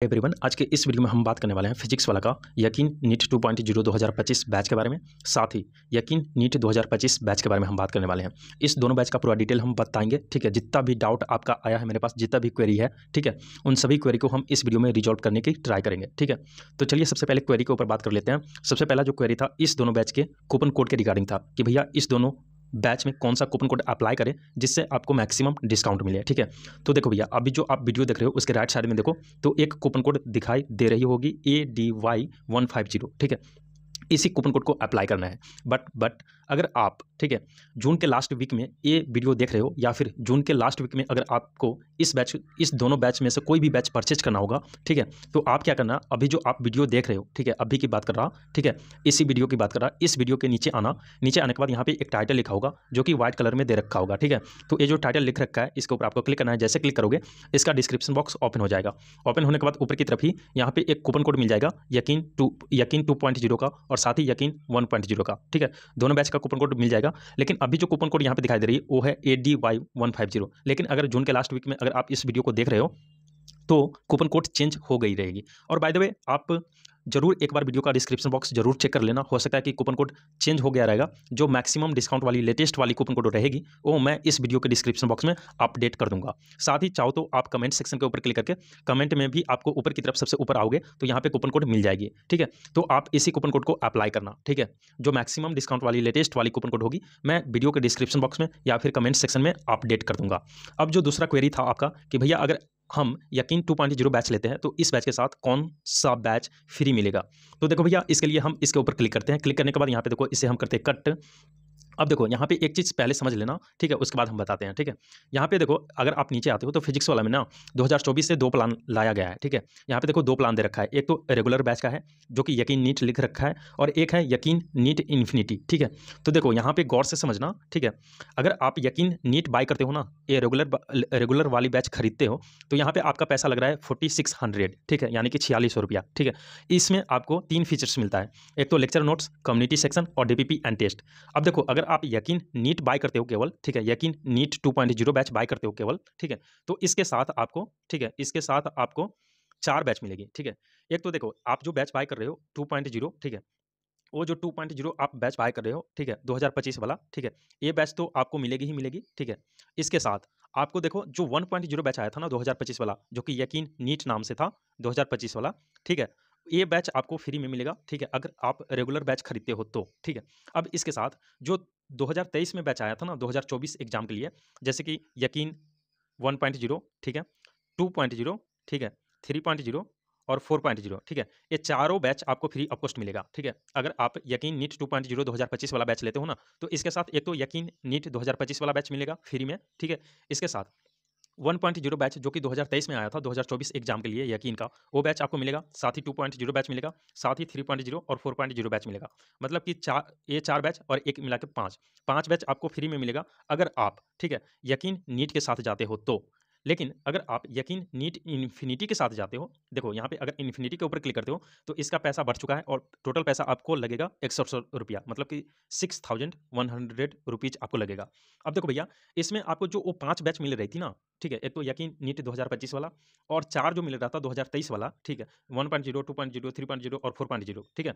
Everyone, आज के इस वीडियो में हम बात करने वाले हैं फिजिक्स वाला का यकीन नीट 2.0 2025 बैच के बारे में। साथ ही यकीन नीट 2025 बैच के बारे में हम बात करने वाले हैं। इस दोनों बैच का पूरा डिटेल हम बताएंगे, ठीक है। जितना भी डाउट आपका आया है मेरे पास, जितना भी क्वेरी है, ठीक है, उन सभी क्वेरी को हम इस वीडियो में रिजॉल्व करने की ट्राई करेंगे, ठीक है। तो चलिए सबसे पहले क्वेरी के ऊपर बात कर लेते हैं। सबसे पहला जो क्वेरी था इस दोनों बैच के कूपन कोड के रिगार्डिंग था कि भैया इस दोनों बैच में कौन सा कूपन कोड अप्लाई करें जिससे आपको मैक्सिमम डिस्काउंट मिले, ठीक है। तो देखो भैया, अभी जो आप वीडियो देख रहे हो उसके राइट साइड में देखो तो एक कूपन कोड दिखाई दे रही होगी ADY150, ठीक है। इसी कूपन कोड को अप्लाई करना है। बट अगर आप, ठीक है, जून के लास्ट वीक में ये वीडियो देख रहे हो या फिर जून के लास्ट वीक में अगर आपको इस दोनों बैच में से कोई भी बैच परचेज करना होगा, ठीक है, तो आप क्या करना, अभी जो आप वीडियो देख रहे हो, ठीक है, अभी की बात कर रहा, ठीक है, इसी वीडियो की बात कर रहा, इस वीडियो के नीचे आना। नीचे आने के बाद यहाँ पे एक टाइटल लिखा होगा जो कि व्हाइट कलर में दे रखा होगा, ठीक है। तो ये जो टाइटल लिख रखा है इसके ऊपर आपको क्लिक करना है। जैसे क्लिक करोगे इसका डिस्क्रिप्शन बॉक्स ओपन हो जाएगा। ओपन होने के बाद ऊपर की तरफ ही यहाँ पे एक कूपन कोड मिल जाएगा यकीन 2.0 का और साथ ही यकीन 1.0 का, ठीक है। दोनों बैच का कूपन कोड मिल जाएगा। लेकिन अभी जो कूपन कोड यहाँ पे दिखाई दे रही है वो है ADY150। लेकिन अगर जून के लास्ट वीक में अगर आप इस वीडियो को देख रहे हो तो कूपन कोड चेंज हो गई रहेगी। और बाय द वे, आप जरूर एक बार वीडियो का डिस्क्रिप्शन बॉक्स जरूर चेक कर लेना, हो सकता है कि कूपन कोड चेंज हो गया रहेगा। जो मैक्सिमम डिस्काउंट वाली लेटेस्ट वाली कूपन कोड रहेगी वो मैं इस वीडियो के डिस्क्रिप्शन बॉक्स में अपडेट कर दूंगा। साथ ही चाहो तो आप कमेंट सेक्शन के ऊपर क्लिक करके कमेंट में भी आपको ऊपर की तरफ सबसे ऊपर आओगे तो यहाँ पे कूपन कोड मिल जाएगी, ठीक है। तो आप इसी कूपन कोड को अप्लाई करना, ठीक है। जो मैक्सिमम डिस्काउंट वाली लेटेस्ट वाली कूपन कोड होगी मैं वीडियो के डिस्क्रिप्शन बॉक्स में या फिर कमेंट सेक्शन में अपडेट कर दूंगा। अब जो दूसरा क्वेरी था आपका कि भैया अगर हम यकीन 2.0 बैच लेते हैं तो इस बैच के साथ कौन सा बैच फ्री मिलेगा। तो देखो भैया, इसके लिए हम इसके ऊपर क्लिक करते हैं। क्लिक करने के बाद यहाँ पे देखो इसे हम करते हैं कट। अब देखो यहाँ पे एक चीज़ पहले समझ लेना, ठीक है, उसके बाद हम बताते हैं, ठीक है। यहाँ पे देखो अगर आप नीचे आते हो तो फिजिक्स वाला में ना 2024 से 2 प्लान लाया गया है, ठीक है। यहाँ पे देखो 2 प्लान दे रखा है। एक तो रेगुलर बैच का है जो कि यकीन नीट लिख रखा है और एक है यकीन नीट इन्फिनिटी, ठीक है। तो देखो यहाँ पे गौर से समझना, ठीक है। अगर आप यकीन नीट बाय करते हो ना, ये रेगुलर वाली बैच खरीदते हो तो यहाँ पे आपका पैसा लग रहा है 4600, ठीक है, यानी कि 4600 रुपया, ठीक है। इसमें आपको 3 फीचर्स मिलता है। एक तो लेक्चर नोट्स, कम्युनिटी सेक्शन और DPP एंड टेस्ट। अब देखो अगर आप यकीन नीट बाय करते हो केवल, ठीक है, यकीन नीट 2.0 बैच बाय करते हो केवल, ठीक है, तो इसके साथ आपको, ठीक है, इसके साथ आपको 4 बैच मिलेगी, ठीक है। एक तो देखो आप जो बैच बाय कर रहे हो 2.0, ठीक है, वो जो 2.0 आप बैच बाय कर रहे हो, ठीक है, 2025 वाला, ठीक है, ये बैच तो आपको मिलेगी ही मिलेगी, ठीक है। इसके साथ आपको देखो जो 1.0 बैच आया था ना 2025 वाला, जो कि यकीन नीट नाम से था 2025 वाला, ठीक है, ये बैच आपको फ्री में मिलेगा, ठीक है, अगर आप रेगुलर बैच खरीदते हो तो, ठीक है। अब इसके साथ जो 2023 में बैच आया था ना 2024 एग्जाम के लिए, जैसे कि यकीन 1.0, ठीक है, 2.0, ठीक है, 3.0 और 4.0, ठीक है, ये चारों बैच आपको फ्री ऑफ कॉस्ट मिलेगा, ठीक है। अगर आप यकीन नीट 2.0 2025 वाला बैच लेते हो ना तो इसके साथ एक तो यकीन नीट 2025 वाला बैच मिलेगा फ्री में, ठीक है। इसके साथ 1.0 बैच जो कि 2023 में आया था 2024 एग्जाम के लिए यकीन का, वो बैच आपको मिलेगा। साथ ही 2.0 बैच मिलेगा, साथ ही 3.0 और 4.0 बैच मिलेगा। मतलब कि ये 4 बैच और एक मिला के 5 बैच आपको फ्री में मिलेगा अगर आप, ठीक है, यकीन नीट के साथ जाते हो तो। लेकिन अगर आप यकीन नीट इन्फिनिटी के साथ जाते हो, देखो यहाँ पे अगर इन्फिनिटी के ऊपर क्लिक करते हो तो इसका पैसा बढ़ चुका है और टोटल पैसा आपको लगेगा 168 रुपया, मतलब कि 6100 रुपीज़ आपको लगेगा। अब देखो भैया, इसमें आपको जो वो 5 बैच मिल रही थी ना, ठीक है, एक तो यकीन नीट 2025 वाला और 4 जो मिल रहा था 2023 वाला, ठीक है, 1.0, 2.0, 3.0 और 4.0, ठीक है,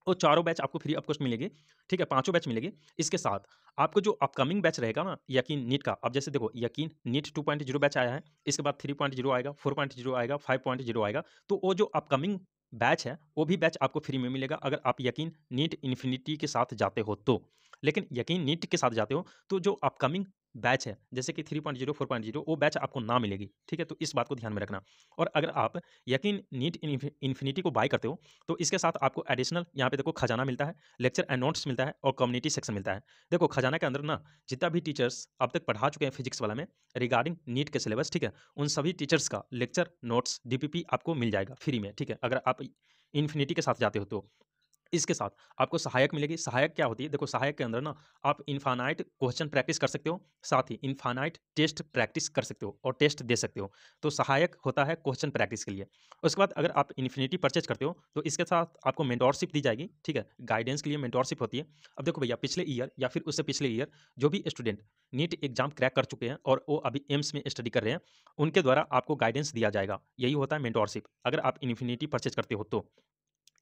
वो चारों बैच आपको फ्री ऑफ कॉस्ट मिलेगी, ठीक है, पाँचों बैच मिलेगी। इसके साथ आपको जो अपकमिंग बैच रहेगा ना यकीन नीट का, अब जैसे देखो यकीन नीट 2.0 बैच आया है, इसके बाद 3.0 आएगा, 4.0 आएगा, 5.0 आएगा, तो वो जो अपकमिंग बैच है वो भी बैच आपको फ्री में मिलेगा अगर आप यकीन नीट इन्फिनिटी के साथ जाते हो तो। लेकिन यकीन नीट के साथ जाते हो तो जो अपकमिंग बैच है जैसे कि 3.0, 4.0, वो बैच आपको ना मिलेगी, ठीक है। तो इस बात को ध्यान में रखना। और अगर आप यकीन नीट इन्फिनिटी को बाय करते हो तो इसके साथ आपको एडिशनल यहाँ पे देखो खजाना मिलता है, लेक्चर एंड नोट्स मिलता है और कम्युनिटी सेक्शन मिलता है। देखो खजाना के अंदर ना जितना भी टीचर्स अब तक पढ़ा चुके हैं फिजिक्स वाला में रिगार्डिंग नीट के सिलेबस, ठीक है, उन सभी टीचर्स का लेक्चर नोट्स DPP आपको मिल जाएगा फ्री में, ठीक है, अगर आप इन्फिनिटी के साथ जाते हो तो। इसके साथ आपको सहायक मिलेगी। सहायक क्या होती है? देखो सहायक के अंदर ना आप इनफाइनाइट क्वेश्चन प्रैक्टिस कर सकते हो, साथ ही इनफाइनाइट टेस्ट प्रैक्टिस कर सकते हो और टेस्ट दे सकते हो। तो सहायक होता है क्वेश्चन प्रैक्टिस के लिए। उसके बाद अगर आप इन्फिनिटी परचेज करते हो तो इसके साथ आपको मेंटोरशिप दी जाएगी, ठीक है? गाइडेंस के लिए मेंटोरशिप होती है। अब देखो भैया पिछले ईयर या फिर उससे पिछले ईयर जो भी स्टूडेंट नीट एग्जाम क्रैक कर चुके हैं और वो अभी एम्स में स्टडी कर रहे हैं, उनके द्वारा आपको गाइडेंस दिया जाएगा। यही होता है मेंटोरशिप, अगर आप इन्फिनिटी परचेज करते हो तो।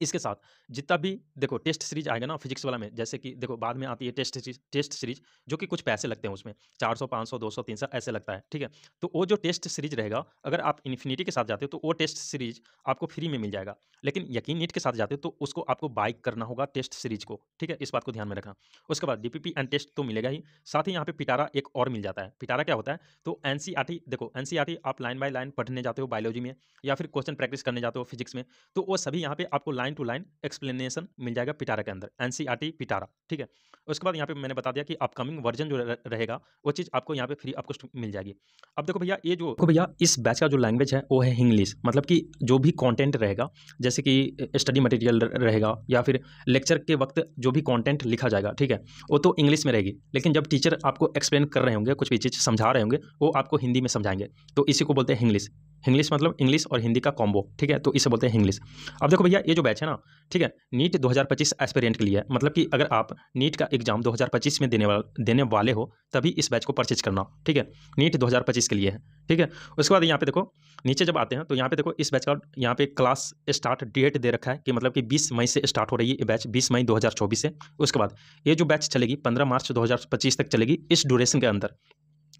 इसके साथ जितना भी देखो टेस्ट सीरीज आएगा ना फिजिक्स वाला में, जैसे कि देखो बाद में आती है टेस्ट सीरीज जो कि कुछ पैसे लगते हैं उसमें, 400 500 200 300 ऐसे लगता है, ठीक है? तो वो जो टेस्ट सीरीज रहेगा, अगर आप इन्फिनिटी के साथ जाते हो तो वो टेस्ट सीरीज आपको फ्री में मिल जाएगा। लेकिन यकीन नीट के साथ जाते हो तो उसको आपको बाय करना होगा टेस्ट सीरीज को, ठीक है? इस बात को ध्यान में रखना। उसके बाद डीपीपी एंड टेस्ट तो मिलेगा ही, साथ ही यहाँ पे पिटारा एक और मिल जाता है। पिटारा क्या होता है? तो एनसीईआरटी, देखो एनसीईआरटी आप लाइन बाय लाइन पढ़ने जाते हो बायोलॉजी में या फिर क्वेश्चन प्रैक्टिस करने जाते हो फिजिक्स में, तो वो सभी यहाँ पे आपको लाइन टू लाइन एक्सप्लेनेशन मिल जाएगा पिटारा के अंदर, एनसीईआरटी पिटारा, ठीक है? उसके बाद यहाँ पे मैंने बता दिया कि अपकमिंग वर्जन जो रहेगा वो चीज़ आपको यहाँ पे फ्री आपको मिल जाएगी। अब देखो भैया ये जो देखो भैया इस बैच का जो लैंग्वेज है वो है इंग्लिश, मतलब कि जो भी कंटेंट रहेगा, जैसे कि स्टडी मटेरियल रहेगा या फिर लेक्चर के वक्त जो भी कंटेंट लिखा जाएगा, ठीक है, वो तो इंग्लिश में रहेगी। लेकिन जब टीचर आपको एक्सप्लेन कर रहे होंगे, कुछ भी चीज़ समझा रहे होंगे, वो आपको हिंदी में समझाएंगे, तो इसी को बोलते हैं इंग्लिश। इंग्लिश मतलब इंग्लिश और हिंदी का कॉम्बो, ठीक है? तो इसे बोलते हैं इंग्लिश। अब देखो भैया ये जो बैच है ना, ठीक है, नीट 2025 एस्पिरेंट के लिए है, मतलब कि अगर आप नीट का एग्जाम 2025 में देने वाले हो तभी इस बैच को परचेज करना, ठीक है? नीट 2025 के लिए है, ठीक है? उसके बाद यहाँ पे देखो नीचे जब आते हैं तो यहाँ पे देखो इस बैच का यहाँ पे क्लास स्टार्ट डेट दे रखा है कि मतलब कि 20 मई से स्टार्ट हो रही है ये बैच, 20 मई 2024 से। उसके बाद ये जो बैच चलेगी 15 मार्च 2025 तक चलेगी। इस ड्यूरेशन के अंदर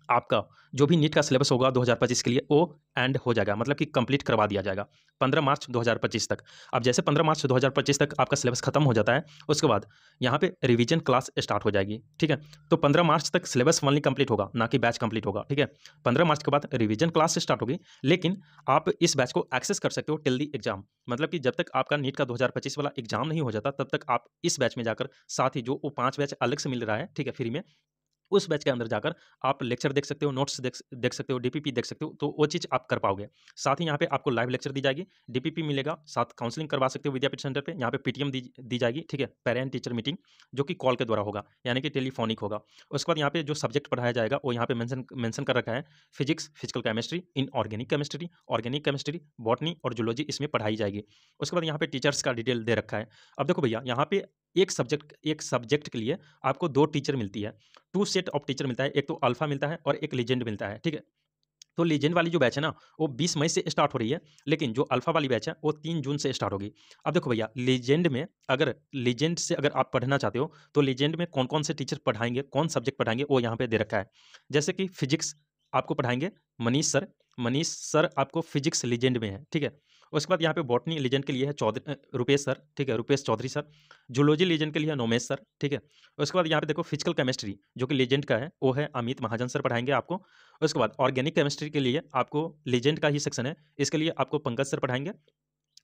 आपका जो भी नीट का सिलेबस होगा 2025 के लिए वो एंड हो जाएगा, मतलब कि कंप्लीट करवा दिया जाएगा 15 मार्च 2025 तक। अब जैसे 15 मार्च 2025 तक आपका सिलेबस खत्म हो जाता है, उसके बाद यहाँ पे रिवीजन क्लास स्टार्ट हो जाएगी, ठीक है? तो 15 मार्च तक सिलेबस ओनली कंप्लीट होगा, ना कि बैच कंप्लीट होगा, ठीक है? 15 मार्च के बाद रिवीजन क्लास स्टार्ट होगी, लेकिन आप इस बैच को एक्सेस कर सकते हो टिल दी एग्जाम, मतलब कि जब तक आपका नीट का 2025 वाला एग्जाम नहीं हो जाता तब तक आप इस बैच में जाकर, साथ ही जो वो 5 बैच अलग से मिल रहा है, ठीक है, फ्री में, उस बैच के अंदर जाकर आप लेक्चर देख सकते हो, नोट्स देख सकते हो, डीपीपी देख सकते हो, तो वो चीज़ आप कर पाओगे। साथ ही यहाँ पे आपको लाइव लेक्चर दी जाएगी, डीपीपी मिलेगा, साथ काउंसलिंग करवा सकते हो विद्यापीठ सेंटर पे। यहाँ पे पीटीएम दी जाएगी, ठीक है, पेरेंट टीचर मीटिंग, जो कि कॉल के द्वारा होगा, यानी कि टेलीफोनिक होगा। उसके बाद यहाँ पे जो सब्जेक्ट पढ़ाया जाएगा वो यहाँ पे मेंशन कर रखा है, physics, physical chemistry, organic chemistry, botany और जूलॉजी इसमें पढ़ाई जाएगी। उसके बाद यहाँ पे टीचर्स का डिटेल दे रखा है। अब देखो भैया यहाँ पे एक सब्जेक्ट के लिए आपको 2 टीचर मिलती है, 2 सेट ऑफ टीचर मिलता है, एक तो अल्फा मिलता है और एक लीजेंड मिलता है, ठीक है? तो लीजेंड वाली जो बैच है ना, वो 20 मई से स्टार्ट हो रही है, लेकिन जो अल्फा वाली बैच है, वो 3 जून से स्टार्ट होगी। अब देखो भैया, लीजेंड से अगर आप पढ़ना चाहते हो, तो लीजेंड में कौन-कौन से टीचर पढ़ाएँगे, कौन सब्जेक्ट पढ़ाएँगे, वो यहाँ पे दे रखा है। जैसे कि फिजिक्स आपको पढ़ाएँगे मनीष सर आपको फिजिक्स लीजेंड में है, ठीक है? उसके बाद यहाँ पे बॉटनी लीजेंड के लिए है रुपेश सर, ठीक है, Rupesh Chaudhary sir. Zoology legend के लिए है नोमेश सर, ठीक है? उसके बाद यहाँ पे देखो फिजिकल केमिस्ट्री जो कि लीजेंड का है, वो है अमित महाजन सर पढ़ाएँगे आपको। उसके बाद ऑर्गेनिक केमिस्ट्री के लिए आपको लीजेंड का ही सेक्शन है, इसके लिए आपको पंकज सर पढ़ाएँगे।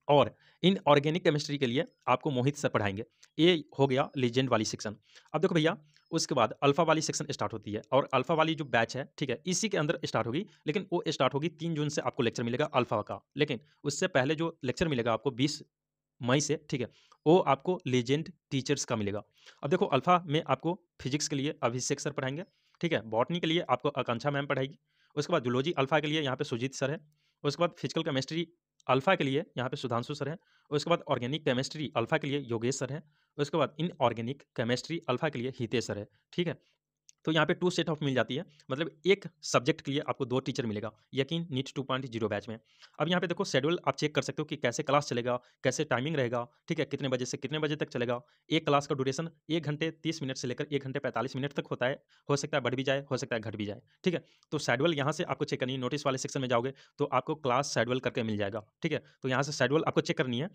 और इन ऑर्गेनिक केमिस्ट्री के लिए आपको मोहित सर पढ़ाएँगे। ये हो गया लीजेंड वाली सेक्शन। अब देखो भैया, उसके बाद अल्फ़ा वाली सेक्शन स्टार्ट होती है और अल्फ़ा वाली जो बैच है, ठीक है, इसी के अंदर स्टार्ट होगी, लेकिन वो स्टार्ट होगी 3 जून से आपको लेक्चर मिलेगा अल्फ़ा का। लेकिन उससे पहले जो लेक्चर मिलेगा आपको 20 मई से, ठीक है, वो आपको लीजेंड टीचर्स का मिलेगा। अब देखो अल्फ़ा में आपको फिजिक्स के लिए अभिषेक सर पढ़ाएँगे, ठीक है? बॉटनी के लिए आपको आकांक्षा मैम पढ़ाएगी। उसके बाद जूलॉजी अल्फ़ा के लिए यहाँ पे सुजीत सर है। उसके बाद फिजिकल केमिस्ट्री अल्फ़ा के लिए यहाँ पे सुधांशु सर हैं। उसके बाद ऑर्गेनिक केमिस्ट्री अल्फ़ा के लिए योगेश सर हैं। उसके बाद इनऑर्गेनिक केमिस्ट्री अल्फ़ा के लिए हितेश सर है, ठीक है? तो यहाँ पे 2 सेट ऑफ मिल जाती है, मतलब एक सब्जेक्ट के लिए आपको 2 टीचर मिलेगा, यकीन नीट 2.0 बैच में। अब यहाँ पे देखो शेड्यूल आप चेक कर सकते हो कि कैसे क्लास चलेगा, कैसे टाइमिंग रहेगा, ठीक है? कितने बजे से कितने बजे तक चलेगा। एक क्लास का ड्यूरेशन 1 घंटे 30 मिनट से लेकर 1 घंटे 45 मिनट तक होता है। हो सकता है बढ़ भी जाए, हो सकता है घट भी जाए, ठीक है? तो शेड्यूल यहाँ से आपको चेक करनी है, नोटिस वाले सेक्शन में जाओगे तो आपको क्लास शेड्यूल करके मिल जाएगा, ठीक है? तो यहाँ से शेड्यूल आपको चेक करनी है।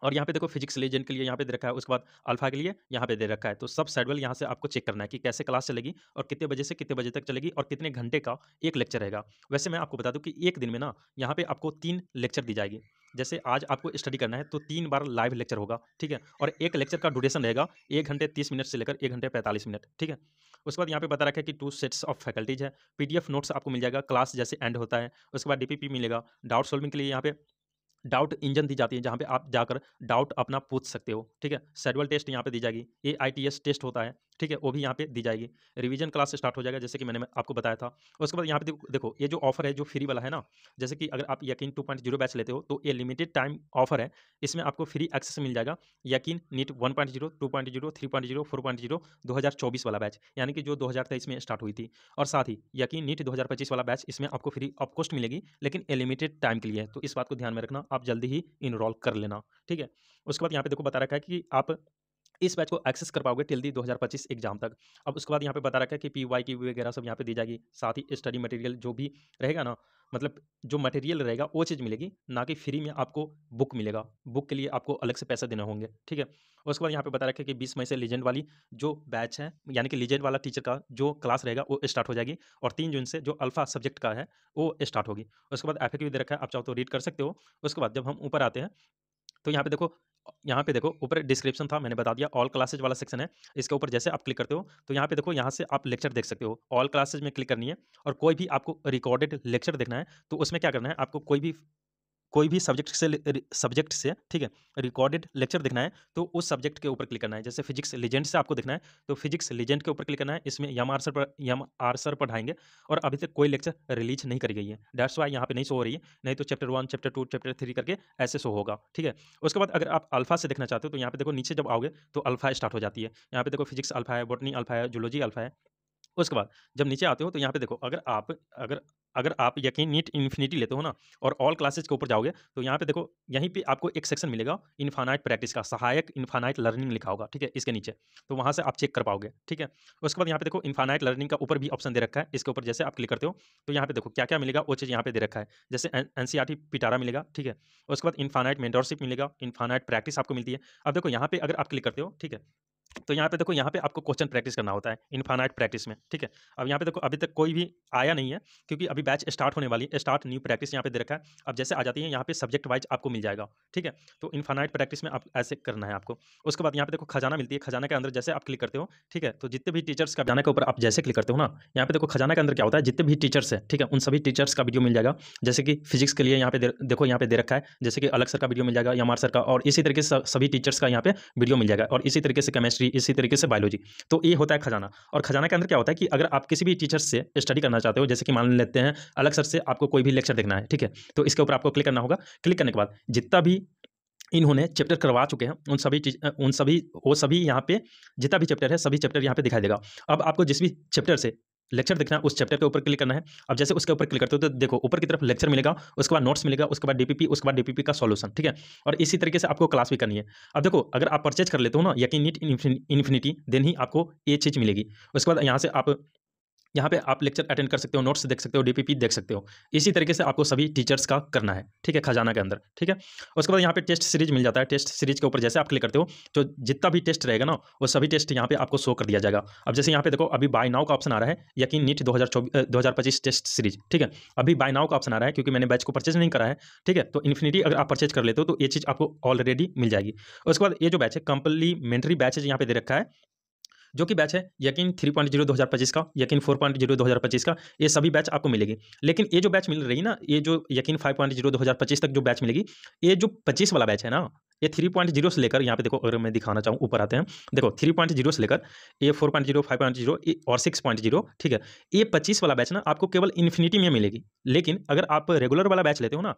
और यहाँ पे देखो फिजिक्स लीजेंड के लिए यहाँ पे दे रखा है, उसके बाद अल्फा के लिए यहाँ पे दे रखा है। तो सब शेड्यूल यहाँ से आपको चेक करना है कि कैसे क्लास चलेगी और कितने बजे से कितने बजे तक चलेगी और कितने घंटे का एक लेक्चर रहेगा। वैसे मैं आपको बता दूँ कि एक दिन में ना यहाँ पे आपको 3 लेक्चर दी जाएगी। जैसे आज आपको स्टडी करना है तो 3 बार लाइव लेक्चर होगा, ठीक है? और एक लेक्चर का ड्यूरेशन रहेगा 1 घंटे 30 मिनट से लेकर 1 घंटे 45 मिनट, ठीक है? उसके बाद यहाँ पे बता रखा है कि 2 सेट्स ऑफ फैकल्टीज़ है, पीडीएफ नोट्स आपको मिल जाएगा, क्लास जैसे एंड होता है। उसके बाद डीपीपी मिलेगा, डाउट सॉल्विंग के लिए यहाँ पे डाउट इंजन दी जाती है, जहाँ पे आप जाकर डाउट अपना पूछ सकते हो, ठीक है। शेड्यूल टेस्ट यहाँ पे दी जाएगी, AITS टेस्ट होता है, ठीक है, वो भी यहाँ पे दी जाएगी। रिवीजन क्लास स्टार्ट हो जाएगा, जैसे कि मैंने आपको बताया था। उसके बाद यहाँ पे देखो ये जो ऑफर है, जो फ्री वाला है ना, जैसे कि अगर आप यकीन 2.0 बैच लेते हो तो ये लिमिटेड टाइम ऑफर है। इसमें आपको फ्री एक्सेस मिल जाएगा यकीन नीट 1.0, 2.0, 3.0, 4.0 2024 वाला बैच, यानी कि जो 2023 में स्टार्ट हुई थी। और साथ ही यकीन नीट 2025 वाला बैच, इसमें आपको फ्री ऑफ कॉस्ट मिलेगी, लेकिन ये लिमिटेड टाइम के लिए है, तो इस बात को ध्यान में रखना, आप जल्दी ही इनरोल कर लेना, ठीक है। उसके बाद यहाँ पे देखो बता रखा है कि आप इस बैच को एक्सेस कर पाओगे टिल दी 2025 एग्जाम तक। अब उसके बाद यहाँ पे बता रखा है कि PYQ वगैरह सब यहाँ पे दी जाएगी, साथ ही स्टडी मटेरियल जो भी रहेगा ना, मतलब जो मटेरियल रहेगा वो चीज़ मिलेगी, ना कि फ्री में आपको बुक मिलेगा। बुक के लिए आपको अलग से पैसे देने होंगे, ठीक है। उसके बाद यहाँ पे बता रखा है कि 20 मई से लीजेंड वाली जो बैच है, यानी कि लीजेंड वाला टीचर का जो क्लास रहेगा वो स्टार्ट हो जाएगी, और 3 जून से जो अल्फा सब्जेक्ट का है वो स्टार्ट होगी। उसके बाद FAQ दे रखा है, आप चाहो तो रीड कर सकते हो। उसके बाद जब हम ऊपर आते हैं तो यहाँ पे देखो ऊपर डिस्क्रिप्शन था, मैंने बता दिया, ऑल क्लासेज वाला सेक्शन है। इसके ऊपर जैसे आप क्लिक करते हो तो यहाँ पे देखो, यहाँ से आप लेक्चर देख सकते हो। ऑल क्लासेज में क्लिक करनी है, और कोई भी आपको रिकॉर्डेड लेक्चर देखना है तो उसमें क्या करना है, आपको कोई भी सब्जेक्ट से ठीक है, रिकॉर्डेड लेक्चर देखना है तो उस सब्जेक्ट के ऊपर क्लिक करना है। जैसे फिजिक्स लीजेंड से आपको देखना है तो फिजिक्स लीजेंड के ऊपर क्लिक करना है। इसमें एम आर सर पढ़ाएंगे, और अभी तक कोई लेक्चर रिलीज नहीं करी गई है, दैट्स वाई यहाँ पे नहीं शो हो रही है, नहीं तो चैप्टर 1, चैप्टर 2, चैप्टर 3 करके ऐसे शो होगा, ठीक है। उसके बाद अगर आप अल्फा से देखना चाहते हो तो यहाँ पे देखो नीचे जब आओगे तो अल्फा स्टार्ट हो जाती है। यहाँ पे देखो फिजिक्स अल्फा है, बॉटनी अल्फा है, जूलॉजी अल्फा है। उसके बाद जब नीचे आते हो तो यहाँ पे देखो, अगर अगर आप यकीन नीट इन्फिनिटी लेते हो ना, और ऑल क्लासेज के ऊपर जाओगे तो यहाँ पे देखो, यहीं पे आपको एक सेक्शन मिलेगा इनफानाइट प्रैक्टिस का, सहायक इनफानाइट लर्निंग लिखा होगा, ठीक है, इसके नीचे। तो वहाँ से आप चेक कर पाओगे, ठीक है। उसके बाद यहाँ पे देखो इनफानाइट लर्निंग का ऊपर भी ऑप्शन दे रखा है, इसके ऊपर जैसे आप क्लिक करते हो तो यहाँ पे देखो क्या क्या मिलेगा, वो चीज़ यहाँ पे दे रखा है। जैसे NCERT पिटारा मिलेगा, ठीक है। उसके बाद इनफानाइट मेंटरशिप मिलेगा, इनफानाइट प्रैक्टिस आपको मिलती है। अब देखो यहाँ पे अगर आप क्लिक करते हो, ठीक है, तो यहाँ पे देखो, यहाँ पे आपको क्वेश्चन प्रैक्टिस करना होता है इनफानाइट प्रैक्टिस में, ठीक है। अब यहाँ पे देखो अभी तक कोई भी आया नहीं है, क्योंकि अभी बैच स्टार्ट होने वाली है, स्टार्ट न्यू प्रैक्टिस यहाँ पे दे रखा है। अब जैसे आ जाती है यहाँ पे सब्जेक्ट वाइज आपको मिल जाएगा, ठीक है। तो इनफानाइट प्रैक्टिस में आप ऐसे करना है आपको। उसके बाद यहाँ पे देखो खजाना मिलती है, खजाना के अंदर जैसे आप क्लिक करते हो, ठीक है, तो जितने भी टीचर्स का खजाना के ऊपर आप जैसे क्लिक करते हो ना, यहाँ पे देखो खजाना के अंदर क्या होता है, जितने भी टीचर्स है, ठीक है, उन सभी टीचर्स का वीडियो मिल जाएगा। जैसे कि फिजिक्स के लिए यहाँ पे देखो, यहाँ पे दे रखा है, जैसे कि अलग सर का वीडियो मिल जाएगा, एम आर सर का, और इसी तरीके से सभी टीचर्स का यहाँ पे वीडियो मिल जाएगा, और इसी तरीके से केमिस्ट्री, इसी तरीके से बायोलॉजी। तो ये होता है खजाना। और खजाना के अंदर क्या होता है कि अगर आप किसी भी टीचर से स्टडी करना चाहते हो, जैसे कि मान लेते हैं अलग सर से आपको कोई भी लेक्चर देखना है, ठीक है, तो इसके ऊपर आपको क्लिक करना होगा। क्लिक करने के बाद जितना भी इन्होंने चैप्टर करवा चुके हैं वो सभी यहाँ पे जितना भी चैप्टर है, सभी चैप्टर यहाँ पे दिखाई देगा। अब आपको जिस भी चैप्टर से लेक्चर देखना है उस चैप्टर के ऊपर क्लिक करना है। अब जैसे उसके ऊपर क्लिक करते हो तो देखो ऊपर की तरफ लेक्चर मिलेगा, उसके बाद नोट्स मिलेगा, उसके बाद DPP, उसके बाद DPP का सॉल्यूशन, ठीक है। और इसी तरीके से आपको क्लास भी करनी है। अब देखो अगर आप परचेज कर लेते हो ना यकीन नीट इन्फिनिटी, देन ही आपको ये चीज़ मिलेगी। उसके बाद यहाँ पे आप लेक्चर अटेंड कर सकते हो, नोट्स देख सकते हो, DPP देख सकते हो। इसी तरीके से आपको सभी टीचर्स का करना है, ठीक है, खजाना के अंदर, ठीक है। उसके बाद यहाँ पे टेस्ट सीरीज मिल जाता है। टेस्ट सीरीज के ऊपर जैसे आप क्लिक करते हो तो जितना भी टेस्ट रहेगा ना, वो सभी टेस्ट यहाँ पे आपको शो कर दिया जाएगा। अब जैसे यहाँ पे देखो अभी बाय नाउ का ऑप्शन आ रहा है, यकीन नीट 2025 टेस्ट सीरीज, ठीक है। अभी बाय नाउ का ऑप्शन आ रहा है क्योंकि मैंने बैच को परचेज नहीं करा है, ठीक है। तो इन्फिनिटी अगर आप परचेज कर लेते हो तो ये चीज़ आपको ऑलरेडी मिल जाएगी। उसके बाद ये जो बैच है कंप्लीमेंट्री बैच है, यहाँ पे दे रखा है, जो कि बैच है यकीन 3.0 2025 का, यकीन 4.0 2025 का, ये सभी बैच आपको मिलेगी। लेकिन ये जो बैच मिल रही है ना, ये जो यकीन 5.0 2025 तक जो बैच मिलेगी, ये जो 25 वाला बैच है ना, ये 3.0 से लेकर यहाँ पे देखो, अगर मैं दिखाना चाहूँ ऊपर आते हैं, देखो 3.0 से लेकर ये 4.0, 5.0 और 6.0, ठीक है, ये 25 वाला बैच ना आपको केवल इन्फिनिटी में मिलेगी। लेकिन अगर आप रेगुलर वाला बैच लेते हो ना,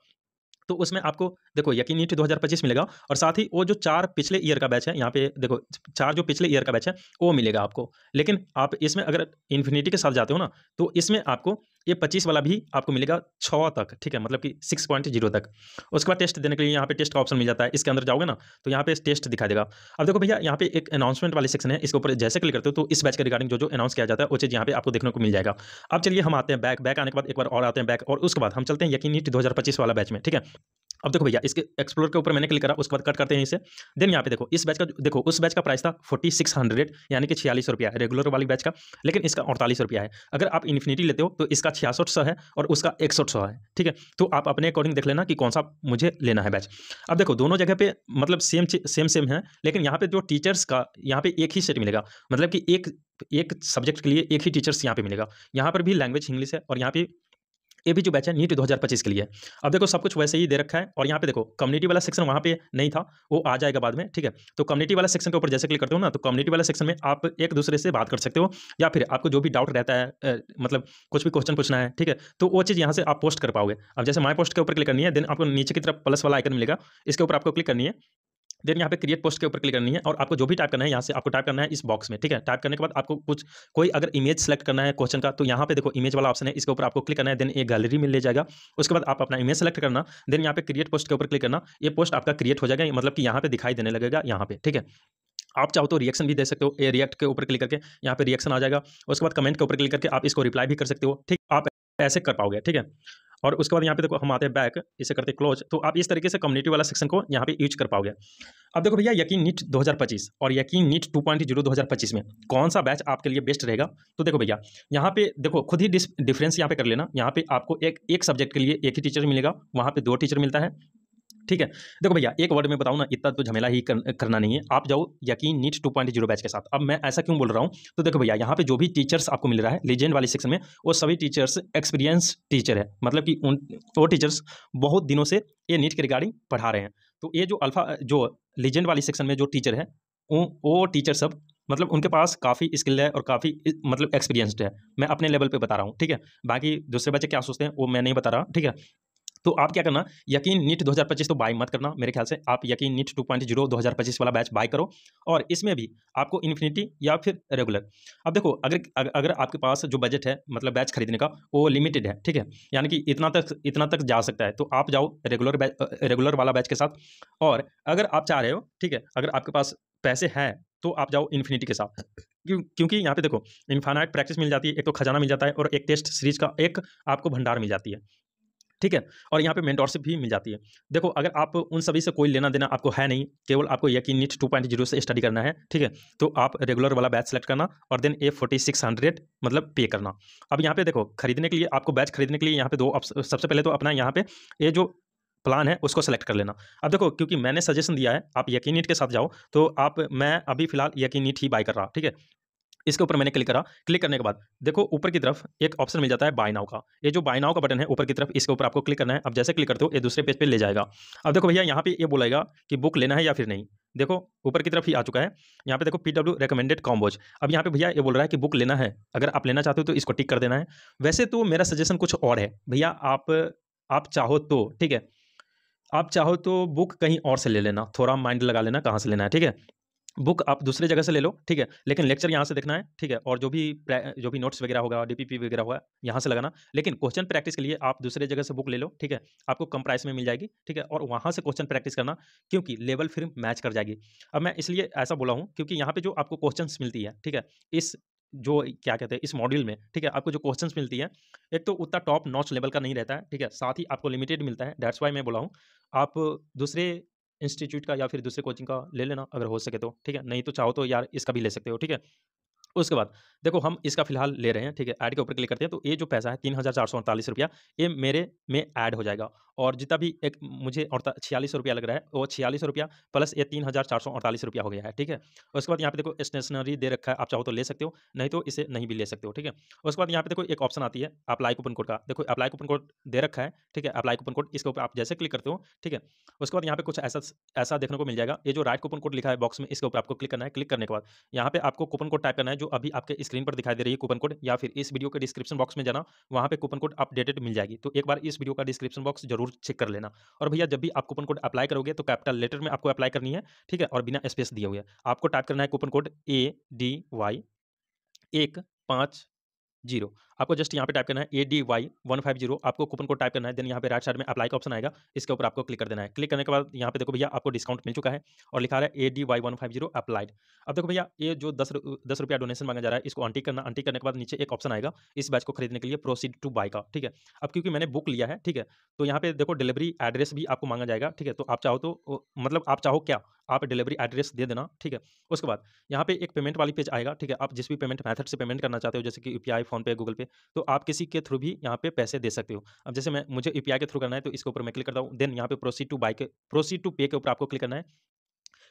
तो उसमें आपको देखो यकीन नीट 2025 मिलेगा, और साथ ही वो जो 4 पिछले ईयर का बैच है, यहाँ पे देखो 4 जो पिछले ईयर का बैच है वो मिलेगा आपको। लेकिन आप इसमें अगर इन्फिनिटी के साथ जाते हो ना, तो इसमें आपको ये 25 वाला भी आपको मिलेगा 6 तक, ठीक है, मतलब कि 6.0 तक। उसके बाद टेस्ट देने के लिए यहाँ पे टेस्ट का ऑप्शन मिल जाता है। इसके अंदर जाओगे ना तो यहाँ पे टेस्ट दिखाई देगा। अब देखो भैया, यहाँ पे एक अनाउंसमेंट वाली सेक्शन है, इसके ऊपर जैसे क्लिक करते हो तो इस बैच के रिगार्डिंग जो अनाउंस किया जाता है वो चीज़ यहाँ पे आपको देखने को मिल जाएगा। अब चलिए हम आते हैं बैक आने के बाद एक बार और आते हैं बैक, और उसके बाद हम चलते हैं यकीन नीट 2025 वाला बैच में, ठीक है। अब देखो भैया, इसके एक्सप्लोर के ऊपर मैंने क्लिक करा, उसके बाद कट करते हैं इसे। देन यहाँ पे देखो इस बैच का, देखो उस बैच का प्राइस था 4600, यानी कि 46 रुपया है रेगुलर वाली बैच का, लेकिन इसका 48 रुपया है। अगर आप इन्फिनिटी लेते हो तो इसका 6600 है और उसका 6100 है, ठीक है। तो आप अपने अकॉर्डिंग देख लेना कि कौन सा मुझे लेना है बैच। अब देखो दोनों जगह पे मतलब सेम है, लेकिन यहाँ पे जो टीचर्स का यहाँ पे एक ही सेट मिलेगा, मतलब कि एक सब्जेक्ट के लिए एक ही टीचर्स यहाँ पे मिलेगा। यहाँ पर भी लैंग्वेज इंग्लिश है, और यहाँ पे ये भी जो बैच है नीट 2025 के लिए है। अब देखो सब कुछ वैसे ही दे रखा है और यहाँ पे देखो कम्युनिटी वाला सेक्शन वहाँ पे नहीं था, वो आ जाएगा बाद में, ठीक है। तो कम्युनिटी वाला सेक्शन के ऊपर जैसे क्लिक करते हो ना, तो कम्युनिटी वाला सेक्शन में आप एक दूसरे से बात कर सकते हो, या फिर आपको जो भी डाउट रहता है मतलब कुछ भी क्वेश्चन पूछना है, ठीक है, तो वो चीज़ यहाँ से आप पोस्ट कर पाओगे। अब जैसे माई पोस्ट के ऊपर क्लिक करनी है, देन आपको नीचे की तरफ प्लस वाला आइकन मिलेगा, इसके ऊपर आपको क्लिक करनी है। देन यहाँ पे क्रिएट पोस्ट के ऊपर क्लिक करनी है और आपको जो भी टाइप करना है यहाँ से आपको टाइप करना है इस बॉक्स में, ठीक है। टाइप करने के बाद आपको कुछ कोई अगर इमेज सेलेक्ट करना है क्वेश्चन का, तो यहाँ पे देखो इमेज वाला ऑप्शन है, इसके ऊपर आपको क्लिक करना है। देन एक गैलरी में ले जाएगा, उसके बाद आप अपना इमेज सेलेक्ट करना। देन यहाँ पे क्रिएट पोस्ट के ऊपर क्लिक करना, ये पोस्ट आपका क्रिएट हो जाएगा, मतलब कि यहाँ पे दिखाई देने लगेगा यहाँ पे, ठीक है। आप चाहो तो रिएक्शन भी दे सकते हो, ये रिएक्ट के ऊपर क्लिक करके यहाँ पे रिएक्शन आ जाएगा। उसके बाद कमेंट के ऊपर क्लिक करके आप इसको रिप्लाई भी कर सकते हो, ठीक, आप ऐसे कर पाओगे, ठीक है। और उसके बाद यहाँ पे देखो हम आते हैं बैक, इसे करते क्लोज, तो आप इस तरीके से कम्युनिटी वाला सेक्शन को यहाँ पे यूज कर पाओगे। अब देखो भैया यकीन नीट 2025 और यकीन नीट 2.0 2025 में कौन सा बैच आपके लिए बेस्ट रहेगा। तो देखो भैया यहाँ पे देखो खुद ही डिफरेंस यहाँ पे कर लेना। यहाँ पे आपको एक सब्जेक्ट के लिए एक ही टीचर मिलेगा, वहाँ पे 2 टीचर मिलता है, ठीक है। देखो भैया एक वर्ड में बताऊं ना, इतना तो झमेला ही करना नहीं है, आप जाओ यकीन नीट 2.0 बैच के साथ। अब मैं ऐसा क्यों बोल रहा हूं, तो देखो भैया यहाँ पे जो भी टीचर्स आपको मिल रहा है लीजेंड वाली सेक्शन में, वो सभी टीचर्स एक्सपीरियंस टीचर है, मतलब कि वो टीचर्स बहुत दिनों से ये नीट के रिगार्डिंग पढ़ा रहे हैं। तो ये जो अल्फा जो लीजेंड वाली सेक्शन में जो टीचर है, वो टीचर सब मतलब उनके पास काफ़ी स्किल है और काफ़ी मतलब एक्सपीरियंसड है। मैं अपने लेवल पे बता रहा हूँ, ठीक है। बाकी दूसरे बच्चे क्या सोचते हैं वो मैं नहीं बता रहा, ठीक है। तो आप क्या करना, यकीन नीट 2025 तो बाय मत करना मेरे ख्याल से, आप यकीन नीट 2.0 2025 वाला बैच बाय करो। और इसमें भी आपको इन्फिनिटी या फिर रेगुलर, अब देखो अगर आपके पास जो बजट है मतलब बैच खरीदने का वो लिमिटेड है, ठीक है, यानी कि इतना तक जा सकता है, तो आप जाओ रेगुलर वाला बैच के साथ। और अगर आप चाह रहे हो, ठीक है, अगर आपके पास पैसे हैं तो आप जाओ इन्फिनिटी के साथ, क्योंकि यहाँ पे देखो इनफाइनाइट प्रैक्टिस मिल जाती है, एक तो खजाना मिल जाता है और एक टेस्ट सीरीज का एक आपको भंडार मिल जाती है, ठीक है। और यहाँ पे मेंटोरशिप भी मिल जाती है। देखो अगर आप उन सभी से कोई लेना देना आपको है नहीं, केवल आपको यकीन नीट 2.0 से स्टडी करना है, ठीक है, तो आप रेगुलर वाला बैच सेलेक्ट करना और देन A4600 मतलब पे करना। अब यहाँ पे देखो खरीदने के लिए आपको बैच खरीदने के लिए यहाँ पे सबसे पहले तो अपना यहाँ पे ये जो प्लान है उसको सेलेक्ट कर लेना। अब देखो क्योंकि मैंने सजेशन दिया है आप यकीन नीट के साथ जाओ, तो मैं अभी फिलहाल यकीन नीट ही बाय कर रहा, ठीक है। इसके ऊपर मैंने क्लिक करा, क्लिक करने के बाद देखो ऊपर की तरफ एक ऑप्शन मिल जाता है बाय नाउ का, ये जो बाय नाउ का बटन है ऊपर की तरफ, इसके ऊपर आपको क्लिक करना है। अब जैसे क्लिक करते हो ये दूसरे पेज पे ले जाएगा। अब देखो भैया यहाँ पे ये बोलेगा कि बुक लेना है या फिर नहीं, देखो ऊपर की तरफ ही आ चुका है। यहाँ पे देखो PW रिकमेंडेड कॉम्बोज। अब यहाँ पे भैया ये बोल रहा है कि बुक लेना है, अगर आप लेना चाहते हो तो इसको टिक कर देना है। वैसे तो मेरा सजेशन कुछ और है भैया, आप चाहो तो, ठीक है, आप चाहो तो बुक कहीं और से ले लेना, थोड़ा माइंड लगा लेना कहाँ से लेना है, ठीक है। बुक आप दूसरे जगह से ले लो, ठीक है, लेकिन लेक्चर यहाँ से देखना है, ठीक है। और जो भी नोट्स वगैरह होगा, DPP वगैरह होगा, यहाँ से लगाना। लेकिन क्वेश्चन प्रैक्टिस के लिए आप दूसरे जगह से बुक ले लो, ठीक है, आपको कम प्राइस में मिल जाएगी, ठीक है, और वहाँ से क्वेश्चन प्रैक्टिस करना, क्योंकि लेवल फिर मैच कर जाएगी। अब मैं इसलिए ऐसा बोला हूँ क्योंकि यहाँ पे जो आपको क्वेश्चंस मिलती है, ठीक है, इस जो क्या कहते हैं इस मॉड्यूल में, ठीक है, आपको जो क्वेश्चंस मिलती है, एक तो उतना टॉप नॉच लेवल का नहीं रहता है, ठीक है, साथ ही आपको लिमिटेड मिलता है। दैट्स वाई मैं बोला हूँ आप दूसरे इंस्टीट्यूट का या फिर दूसरे कोचिंग का ले लेना अगर हो सके तो, ठीक है, नहीं तो चाहो तो यार इसका भी ले सकते हो, ठीक है। उसके बाद देखो हम इसका फिलहाल ले रहे हैं, ठीक है, ऐड के ऊपर क्लिक करते हैं, तो ये जो पैसा है 3,448 रुपया ये मेरे में ऐड हो जाएगा। और जितना भी एक मुझे और 46 रुपया लग रहा है वो 46 रुपया प्लस ये 3,448 रुपया हो गया है, ठीक है। उसके बाद यहाँ पे देखो स्टेशनरी दे रखा है, आप चाहो तो ले सकते हो, नहीं तो इसे नहीं भी ले सकते हो, ठीक है। उसके बाद यहाँ पे देखो एक ऑप्शन आती है अप्लाई कूपन कोड का, देखो अप्लाई कूपन कोड दे रखा है, ठीक है, अप्लाई कूपन कोड, इसके ऊपर आप जैसे क्लिक करते हो, ठीक है। उसके बाद यहाँ पे कुछ ऐसा ऐसा देखने को मिल जाएगा, ये जो राइट कूपन कोड लिखा है बॉक्स में, इसके ऊपर आपको क्लिक करना है। क्लिक करने के बाद यहाँ पे आपको कूपन कोड टाइप करना है, जो अभी आपके स्क्रीन पर दिखाई दे रही है कूपन कोड, या फिर इस वीडियो के डिस्क्रिप्शन बॉक्स में जाना, वहाँ पे कूपन कोड अपडेटेड मिल जाएगी। तो एक बार इस वीडियो का डिस्क्रिप्शन बॉक्स जरूर चेक कर लेना। और भैया जब भी आप कूपन कोड अप्लाई करोगे तो कैपिटल लेटर में आपको अप्लाई करनी है, ठीक है, और बिना स्पेस दिए हुए आपको टाइप करना है कूपन कोड ADY 150। आपको जस्ट यहाँ पे टाइप करना है ADY 150, आपको कूपन कोड टाइप करना है। देन यहाँ पे राइट साइड में अप्लाई का ऑप्शन आएगा, इसके ऊपर आपको क्लिक कर देना है। क्लिक करने के बाद यहाँ पे देखो भैया आपको डिस्काउंट मिल चुका है और लिखा रहा है ADY 150 अप्लाइड। अब देखो भैया ये जो 10 रुपया डोनेशन मांगा जा रहा है, इसको अनटिक करना। अनटिक करने के बाद नीचे एक ऑप्शन आएगा इस बैच को खरीदने के लिए प्रोसीड टू बाय का, ठीक है। अब क्योंकि मैंने बुक लिया है, ठीक है, तो यहाँ पे देखो डिलीवरी एड्रेस भी आपको मांगा जाएगा, ठीक है। तो आप चाहो तो मतलब आप चाहो क्या, आप डिलीवरी एड्रेस दे देना, ठीक है। उसके बाद यहाँ पे एक पेमेंट वाली पेज आएगा, ठीक है, आप जिस भी पेमेंट मेथड से पेमेंट करना चाहते हो, जैसे कि UPI, फोनपे, गूगल पे, तो आप किसी के थ्रू भी यहाँ पे पैसे दे सकते हो। अब जैसे मुझे UPI के थ्रू करना है, तो इसके ऊपर मैं क्लिक करता हूँ। देन यहाँ पे प्रोसीड टू पे के ऊपर आपको क्लिक करना है।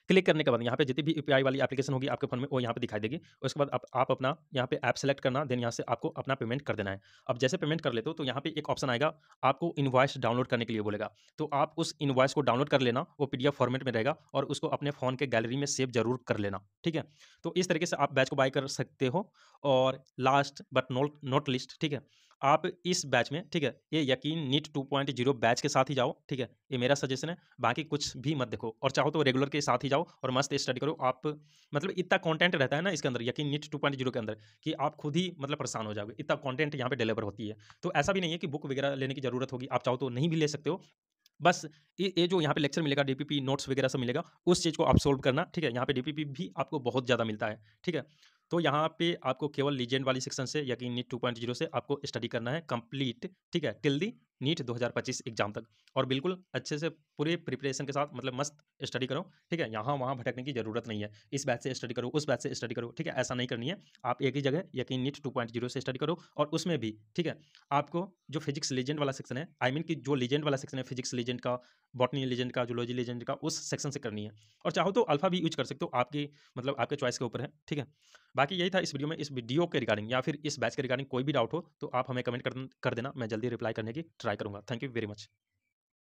क्लिक करने के बाद यहाँ पे जितनी भी यूपीआई वाली एप्लीकेशन होगी आपके फोन में वो यहाँ पे दिखाई देगी। उसके बाद आप अपना यहाँ पे ऐप सेलेक्ट करना, देन यहाँ से आपको अपना पेमेंट कर देना है। अब जैसे पेमेंट कर लेते हो तो यहाँ पे एक ऑप्शन आएगा, आपको इनवॉइस डाउनलोड करने के लिए बोलेगा। तो आप उस इनवॉइस को डाउनलोड कर लेना, वो पीडीएफ फॉर्मेट में रहेगा और उसको अपने फ़ोन के गैलरी में सेव जरूर कर लेना, ठीक है। तो इस तरीके से आप बैच को बाय कर सकते हो। और last but not not list, ठीक है, आप इस बैच में, ठीक है, ये यकीन नीट 2.0 बैच के साथ ही जाओ, ठीक है, ये मेरा सजेशन है। बाकी कुछ भी मत देखो, और चाहो तो रेगुलर के साथ ही जाओ और मस्त स्टडी करो। आप मतलब इतना कंटेंट रहता है ना इसके अंदर, यकीन नीट 2.0 के अंदर, कि आप खुद ही मतलब परेशान हो जाओगे, इतना कंटेंट यहाँ पे डिलीवर होती है। तो ऐसा भी नहीं है कि बुक वगैरह लेने की जरूरत होगी, आप चाहो तो नहीं भी ले सकते हो। बस ये जो यहाँ पे लेक्चर मिलेगा, डीपीपी नोट्स वगैरह सब मिलेगा, उस चीज़ को आप सोल्व करना, ठीक है। यहाँ पे डीपीपी भी आपको बहुत ज़्यादा मिलता है, ठीक है। तो यहाँ पे आपको केवल लीजेंड वाली सेक्शन से यकीन नीट 2.0 से आपको स्टडी करना है कंप्लीट, ठीक है, टिल दी नीट 2025 एग्जाम तक। और बिल्कुल अच्छे से पूरे प्रिपरेशन के साथ मतलब मस्त स्टडी करो, ठीक है। यहाँ वहाँ भटकने की जरूरत नहीं है, इस बैच से स्टडी करो, उस बैच से स्टडी करो, ठीक है, ऐसा नहीं करनी है। आप एक ही जगह यकीन नीट 2.0 से स्टडी करो, और उसमें भी, ठीक है, आपको जो फिजिक्स लीजेंड वाला सेक्शन है, आई मीन कि जो लीजेंड वाला सेक्शन है फिजिक्स लीजेंड का, बॉटनी लीजेंड का, जूलॉजी लीजेंड का, उस सेक्शन से करनी है। और चाहो तो अल्फा भी यूज कर सकते हो, आपकी मतलब आपके चॉइस के ऊपर है, ठीक है। बाकी यही था इस वीडियो में। इस वीडियो के रिगार्डिंग या फिर इस बैच के रिगार्डिंग कोई भी डाउट हो तो आप हमें कमेंट कर देना, मैं जल्दी रिप्लाई करने की ट्राई करूंगा। Thank you very much.